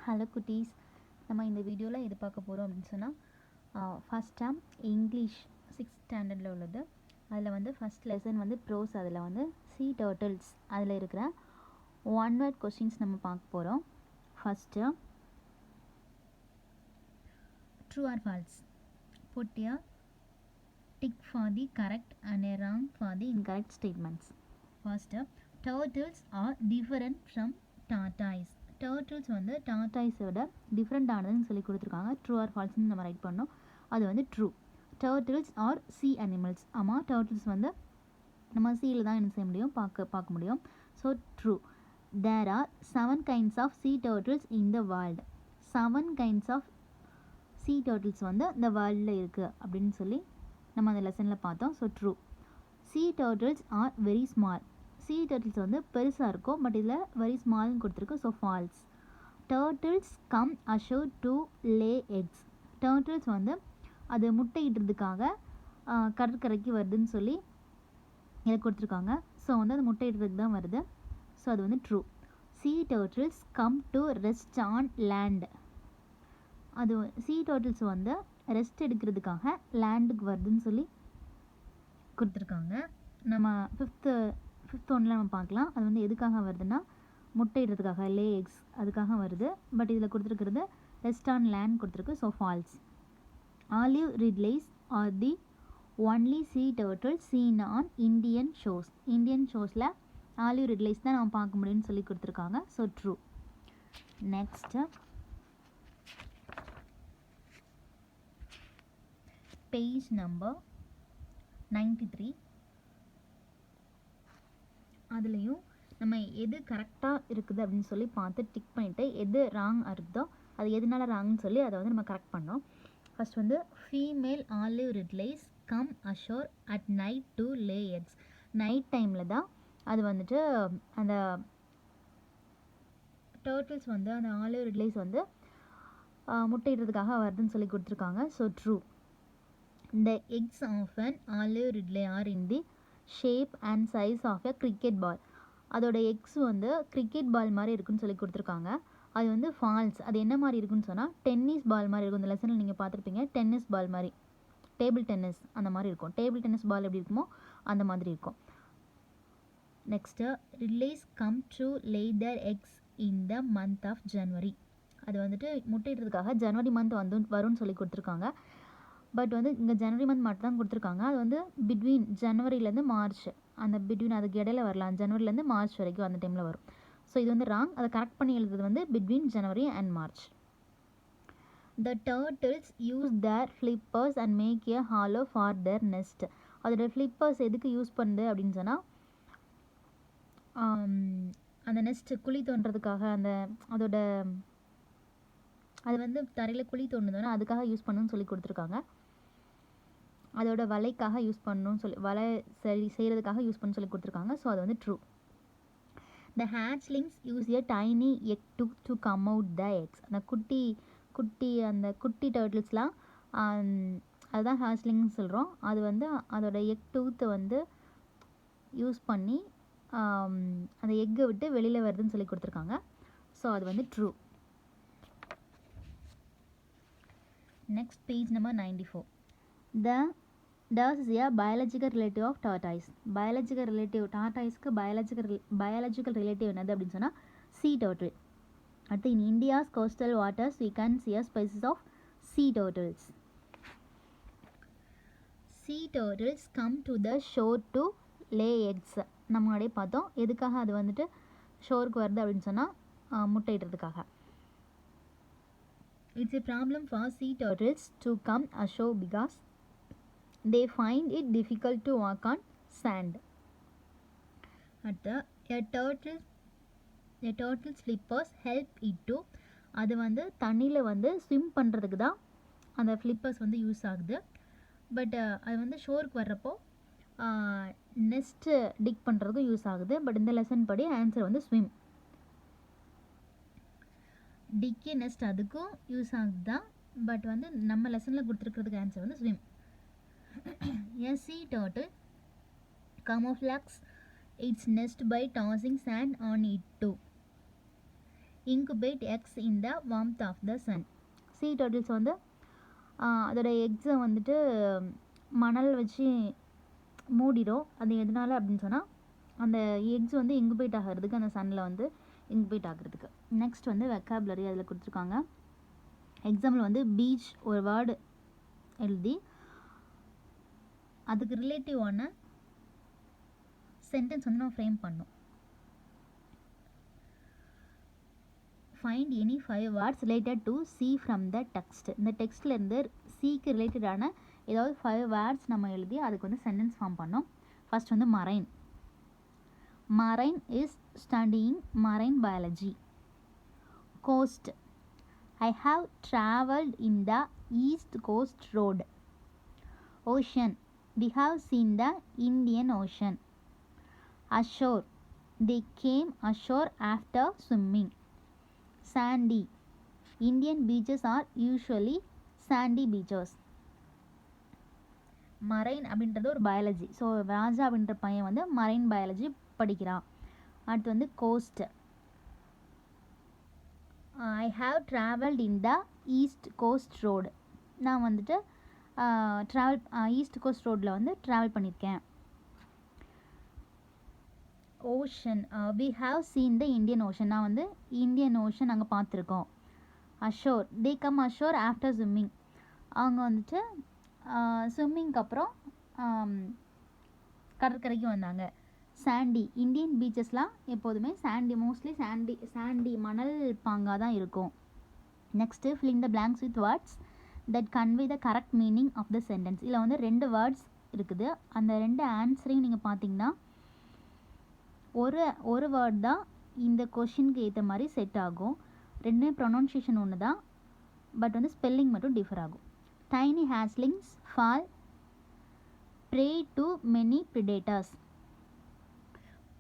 Hello குட்டீஸ், நம்ம இந்த வீடியோவில் எது பார்க்க போகிறோம் அப்படின்னு சொன்னால் ஃபஸ்ட் டேம் இங்கிலீஷ் 6th ஸ்டாண்டர்டில் உள்ளது. அதில் வந்து ஃபஸ்ட் லெசன் வந்து ப்ரோஸ். அதில் வந்து சீ டர்ட்டில்ஸ் அதில் இருக்கிற ஒன் வேர்ட் கொஸ்டின்ஸ் நம்ம பார்க்க போகிறோம். First true or false. Put a tick for the correct and a wrong for the incorrect statements. First, turtles are different from tortoise. Turtles வந்து டார்டாய்ஸோட different ஆனதுன்னு சொல்லி கொடுத்துருக்காங்க. ட்ரூ ஆர் ஃபால்ஸ்ன்னு நம்ம right பண்ணோம். அது வந்து true. Turtles are sea animals. ஆமாம், turtles வந்து நம்ம சீயில் தான் என்ன செய்ய முடியும், பார்க்க முடியும். So true. There are 7 kinds of sea turtles in the world. 7 kinds of sea turtles வந்து இந்த வேர்ல்டில் இருக்குது அப்படின்னு சொல்லி நம்ம அந்த லெசனில் பார்த்தோம். So true. sea turtles are very small. sea turtles வந்து பெருசாக இருக்கும், பட் இதில் வெரி ஸ்மால்னு கொடுத்துருக்கு. So false. turtles come ashore to lay eggs. turtles வந்து அது முட்டையிடுறதுக்காக கடற்கரைக்கு வருதுன்னு சொல்லி இதை கொடுத்துருக்காங்க. ஸோ வந்து அது முட்டையிடுறதுக்கு தான் வருது. ஸோ அது வந்து true. sea turtles come to rest on land. அது sea turtles வந்து ரெஸ்ட் எடுக்கிறதுக்காக லேண்டுக்கு வருதுன்னு சொல்லி கொடுத்துருக்காங்க. நம்ம ஃபிஃப்த் ஒன்றில் நம்ம பார்க்கலாம். அது வந்து எதுக்காக வருதுன்னா முட்டையிடுறதுக்காக, லே எக்ஸ், அதுக்காக வருது. பட் இதில் கொடுத்துருக்கிறது ரெஸ்ட் ஆன் லேண்ட் கொடுத்துருக்கு. So false. Olive ridleys are the only sea turtles seen on Indian ஷோஸ். இந்தியன் ஷோஸில் ஆலிவ் ரிட்லேஸ் தான் நம்ம பார்க்க முடியும்னு சொல்லி கொடுத்துருக்காங்க. So true. Next page number 93. அதுலேயும் நம்ம எது கரெக்டாக இருக்குது அப்படின்னு சொல்லி பார்த்து டிக் பண்ணிவிட்டு எது ராங் இருக்குதோ அது எதனால ராங்னு சொல்லி அதை வந்து நம்ம கரெக்ட் பண்ணோம். ஃபஸ்ட் வந்து female olive ridleys come ashore at night to lay eggs. Night டைமில் தான் அது வந்துட்டு அந்த டர்ட்டில்ஸ் வந்து அந்த ஆலிவ் ரிட்லேஸ் வந்து முட்டையிடுறதுக்காக வருதுன்னு சொல்லி கொடுத்துருக்காங்க. So true. The eggs of an olive ridley are in the shape and size of a cricket ball. அதோட எக்ஸ் வந்து கிரிக்கெட் பால் மாதிரி இருக்குன்னு சொல்லி கொடுத்துருக்காங்க. அது வந்து ஃபால்ஸ். அது என்ன மாதிரி இருக்குன்னு சொன்னால் டென்னிஸ் பால் மாதிரி இருக்கும். இந்த லெசனில் நீங்கள் பார்த்துருப்பீங்க, டென்னிஸ் பால் மாதிரி, டேபிள் டென்னிஸ் அந்த மாதிரி இருக்கும். டேபிள் டென்னிஸ் பால் எப்படி இருக்குமோ அந்த மாதிரி இருக்கும். Next ridleys come to lay their eggs in the month of January. அது வந்துட்டு முட்டையிடுறதுக்காக ஜனவரி மந்த் வரும்னு சொல்லி கொடுத்துருக்காங்க. பட் வந்து இங்கே ஜனவரி மந்த் மட்டும் தான் கொடுத்துருக்காங்க. அது வந்து பிட்வீன் ஜனவரிலேருந்து மார்ச், அந்த பிட்வீன் அதுக்கு இடையில வரலாம். ஜனவரிலேருந்து மார்ச் வரைக்கும் அந்த டைமில் வரும். ஸோ இது வந்து ராங். அதை கரெக்ட் பண்ணி எழுதுறது வந்து between January and March. The turtles use their flippers and make a hollow for their nest. அதோட ஃப்ளிப்பர்ஸ் எதுக்கு யூஸ் பண்ணுது அப்படின்னு சொன்னால் அந்த நெஸ்ட்டு குழி தோண்டுறதுக்காக, அந்த அதோட அது வந்து தரையில் குழி தோண்டுதோன்னா அதுக்காக யூஸ் பண்ணணும்னு சொல்லி கொடுத்துருக்காங்க. அதோட வலைக்காக யூஸ் பண்ணணும்னு சொல்லி, வலை செய்கிறதுக்காக யூஸ் பண்ண சொல்லி கொடுத்துருக்காங்க. ஸோ அது வந்து true. The hatchlings use a tiny egg to come out the eggs. அந்த குட்டி டர்ட்டில்ஸ்லாம் அதுதான் ஹேட்ச்லிங்னு சொல்கிறோம். அது வந்து அதோட எக் டூத்தை வந்து யூஸ் பண்ணி அந்த எக்கை விட்டு வெளியில் வருதுன்னு சொல்லி கொடுத்துருக்காங்க. ஸோ அது வந்து true. Next, page number 94. Does is a biological relative of tortoise. Biological relative tortoise-க்கு biological relative என்னது அப்படின்னு சொன்னால் sea turtle. அடுத்து in India's coastal waters we can see a species of sea turtles. Sea turtles come to the shore to lay eggs. நம்ம முன்னாடியே பார்த்தோம். எதுக்காக அது வந்துட்டு ஷோருக்கு வருது அப்படின்னு சொன்னால் முட்டையிடுறதுக்காக. It's a problem for sea turtles to come ashore because they find it difficult to walk on sand. A turtle's flippers help it to. அது வந்து தண்ணியில் வந்து ஸ்விம் பண்ணுறதுக்கு தான் அந்த ஃப்ளிப்பர்ஸ் வந்து யூஸ் ஆகுது. பட் அது வந்து ஷோருக்கு வர்றப்போ நெஸ்ட்டு டிக் பண்ணுறதுக்கும் யூஸ் ஆகுது. பட் இந்த லெசன் படி ஆன்சர் வந்து ஸ்விம். டிக்கே நெஸ்ட் அதுக்கும் யூஸ் ஆகுது தான். பட் வந்து நம்ம லெசனில் கொடுத்துருக்கிறதுக்கு ஆன்சர் வந்து swim. A sea turtle camouflages its nest by tossing sand on it too. incubate eggs in the warmth of the sun. Sea turtles வந்து அதோட எக்ஸை வந்துட்டு மணல் வச்சு மூடிடும். அது எதனால அப்படின்னு சொன்னால் அந்த எக்ஸ் வந்து இன்குபேட் ஆகிறதுக்கு அந்த சன்னில் வந்து இன்குபேட் ஆகிறதுக்கு. நெக்ஸ்ட் வந்து வெக்காபுலரி அதில் கொடுத்துருக்காங்க. எக்ஸாம்பிள் வந்து பீச் ஒரு வேர்டு எழுதி அதுக்கு ரிலேட்டிவான சென்டென்ஸ் வந்து நம்ம ஃப்ரேம் பண்ணோம். Find any 5 words related to see from the text. இந்த டெக்ஸ்ட்லேருந்து சிக்கு ரிலேட்டடான ஏதாவது 5 வேர்ட்ஸ் நம்ம எழுதி அதுக்கு வந்து சென்டென்ஸ் ஃபார்ம் பண்ணோம். ஃபர்ஸ்ட் வந்து marine. Marine is studying marine biology. Coast. I have traveled in the East Coast Road. Ocean. We have seen the Indian Ocean. Ashore. They came ashore after swimming. Sandy. Indian beaches are usually sandy beaches. Marine அப்படின்றது ஒரு biology. So ராஜா அப்படின்ற பையன் வந்து marine biology படிக்கிறான். அடுத்து வந்து coast. I have travelled in the East Coast Road. நான் வந்துட்டு ஈஸ்ட் கோஸ்ட் ரோடில் வந்து ட்ராவல் பண்ணியிருக்கேன். Ocean. We have seen the Indian Ocean. நான் வந்து இந்தியன் ஓஷன் அங்கே பார்த்துருக்கோம். Ashore. They come ashore after swimming. அவங்க வந்துட்டு ஸ்விம்மிங்க்கு அப்புறம் கடற்கரைக்கு வந்தாங்க. சாண்டி. இந்தியன் பீச்சஸ்லாம் எப்போதுமே மோஸ்ட்லி சாண்டி மணல் பாங்காக தான் இருக்கும். Next filling the blanks with words that convey the correct meaning of the sentence. இதில் வந்து 2 வேர்ட்ஸ் இருக்குது. அந்த 2 ஆன்சரையும் நீங்கள் பார்த்தீங்கன்னா ஒரு வேர்ட் தான் இந்த கொஷினுக்கு ஏற்ற மாதிரி செட் ஆகும். 2மே ப்ரொனவுன்சியேஷன் ஒன்று தான், பட் வந்து ஸ்பெல்லிங் மட்டும் டிஃபர் ஆகும். Tiny hatchlings fall prey to many predators.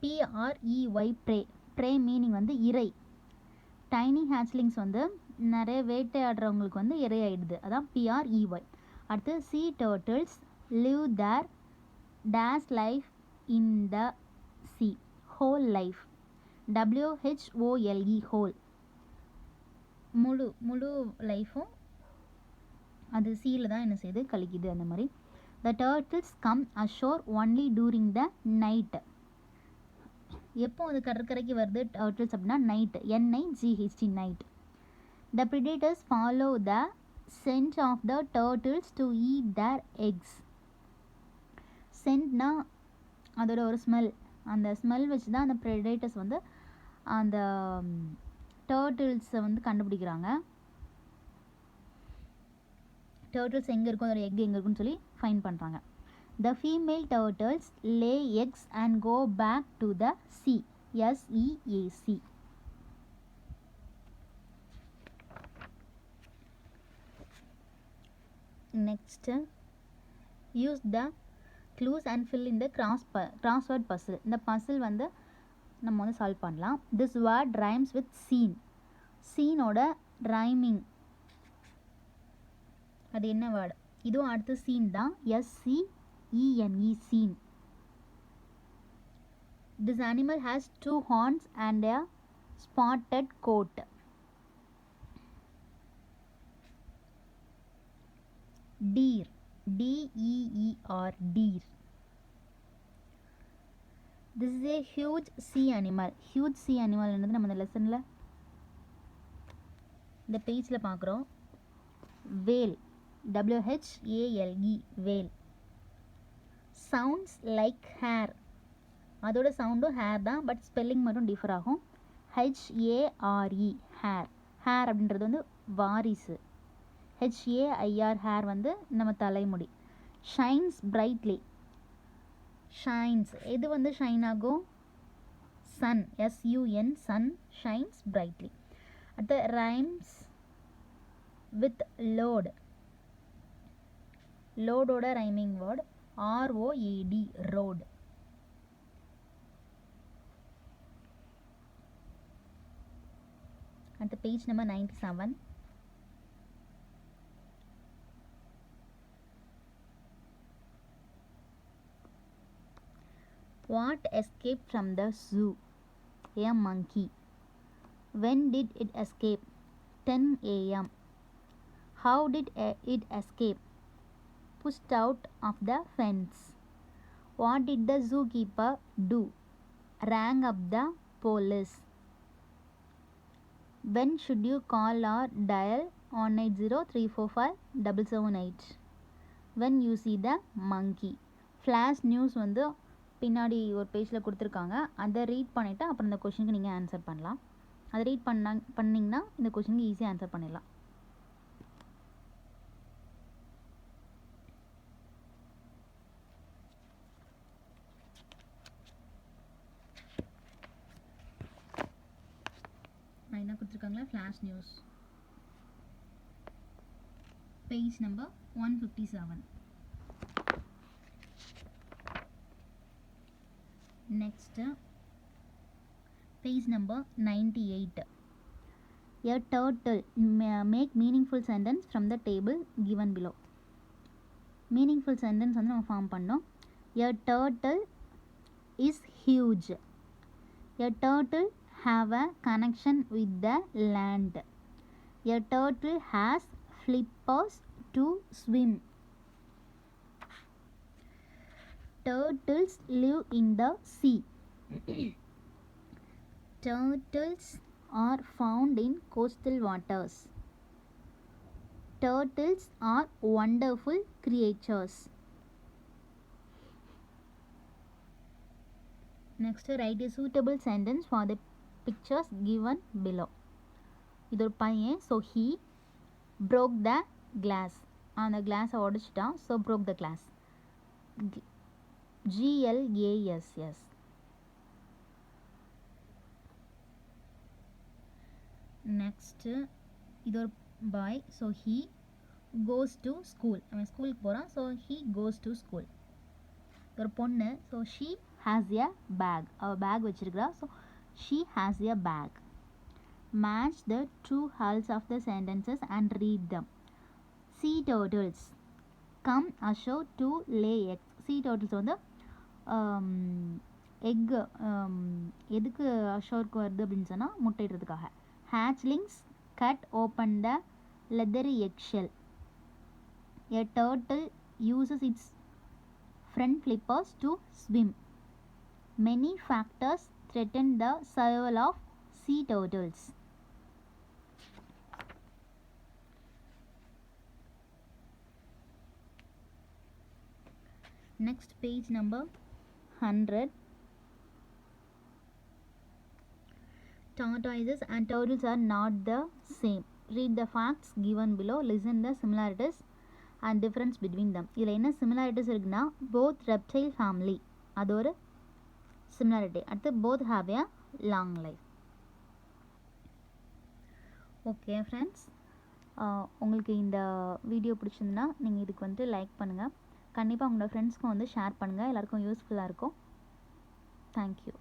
PREY prey. Prey meaning வந்து இறை. டைனி ஹேச்லிங்ஸ் வந்து நிறைய வேட்டையாடுறவங்களுக்கு வந்து இரையாயிடுது, அதான் PREY. அடுத்து sea turtles live their days life in the sea. Whole life. WHOLE whole. முழு லைஃப்பும் அது சீல தான் என்ன செய்யுது கழிக்குது அந்த மாதிரி. The turtles come ashore only during the night. எப்போ அது கடற்கரைக்கு வருது டர்ட்டில்ஸ் அப்படின்னா night. NIGHT night. The predators follow the scent of the turtles to eat their eggs. சென்ட்னா அதோட ஒரு ஸ்மெல். அந்த ஸ்மெல் வச்சு தான் அந்த ப்ரிடேட்டர்ஸ் வந்து அந்த டர்ட்டில்ஸை வந்து கண்டுபிடிக்கிறாங்க. டர்ட்டில்ஸ் எங்கே இருக்கும், அதோட எக் எங்கே இருக்குன்னு சொல்லி ஃபைண்ட் பண்ணுறாங்க. The female turtles lay eggs and go back to the sea. SEAC. Next, use the clues and fill in the crossword puzzle. இந்த puzzle வந்து நம்ம வந்து சால்வ் பண்ணலாம். This word rhymes with scene. சீனோட ரைமிங் அது என்ன word? இதுவும் அடுத்து சீன் தான். SCENE scene. This animal has 2 horns and a spotted coat. Deer. DEER deer. This is a huge sea animal. Huge sea animal என்னது நம்ம இந்த லெசனில் இந்த பேஜில் பார்க்குறோம். whale. WHALE whale. Sounds like hair. அதோட சவுண்டும் ஹேர் தான், பட் ஸ்பெல்லிங் மட்டும் டிஃபர் ஆகும். HARE hair. ஹேர் அப்படின்றது வந்து வாரிசு. HAIR ஹேர் வந்து நம்ம தலைமுடி. Shines brightly. ஷைன்ஸ் எது வந்து ஷைன் ஆகும்? Sun. SUN sun shines brightly. அடுத்து ரைம்ஸ் வித் லோட். லோடோட rhyming word ROAD road. At the page number 97. What escaped from the zoo? A monkey. When did it escape? 10 a.m. How did it escape? Pushed out of the fence. What did the zookeeper do? Rang up the police. When should you call or dial 180-345-778? When you see the monkey. Flash news வந்து பின்னாடி ஒரு பேஜில் கொடுத்துருக்காங்க. அதை read பண்ணிவிட்டு அப்புறம் இந்த கொஷனுக்கு நீங்கள் ஆன்சர் பண்ணலாம். அதை ரீட் பண்ணிங்கன்னா இந்த கொஷனுக்கு ஈஸியாக ஆன்சர் பண்ணிடலாம். என்ன கொடுத்துருக்காங்களா? Flash news. Page number 157. Next, page number 98. A turtle. Make meaningful sentence from the table given below. Meaningful sentence வந்து நம்ம ஃபார்ம் பண்ணோம். A turtle is huge. A turtle have a connection with the land. A turtle has flippers to swim. Turtles live in the sea. Turtles are found in coastal waters. Turtles are wonderful creatures. Next, write a suitable sentence for the pictures given below. இது ஒரு பையன். So he broke the glass. அந்த கிளாஸை உடைச்சிட்டான். So broke the glass. GLASS. Next, இது ஒரு பாய். So he goes to school. அவன் ஸ்கூலுக்கு போகிறான். So he goes to school. இது ஒரு பொண்ணு. So she has a bag. அவள் back வச்சிருக்கிறா. So she has a bag. Match the true hulls of the sentences and read them. Sea turtles come ashore to lay eggs. Sea turtles வந்து egg எதுக்கு அஷோருக்கு வருது அப்படின்னு சொன்னால் முட்டையிடுறதுக்காக. Hatchlings cut open the leathery eggshell. A turtle uses its front flippers to swim. Many factors threaten the survival of sea turtles. Next, page number 100. Tortoises and turtles are not the same. Read the facts given below. Listen the similarities and difference between them. இதில் என்ன similarities இருக்குன்னா, both reptile family அது ஒரு similarity. அடுத்து both have a long life. Okay friends, உங்களுக்கு இந்த video பிடிச்சிருந்துன்னா நீங்கள் இதுக்கு வந்து லைக் பண்ணுங்கள். கண்டிப்பாக உங்களோட ஃப்ரெண்ட்ஸ்க்கும் வந்து ஷேர் பண்ணுங்கள். எல்லாருக்கும் யூஸ்ஃபுல்லாக இருக்கும். தேங்க்யூ.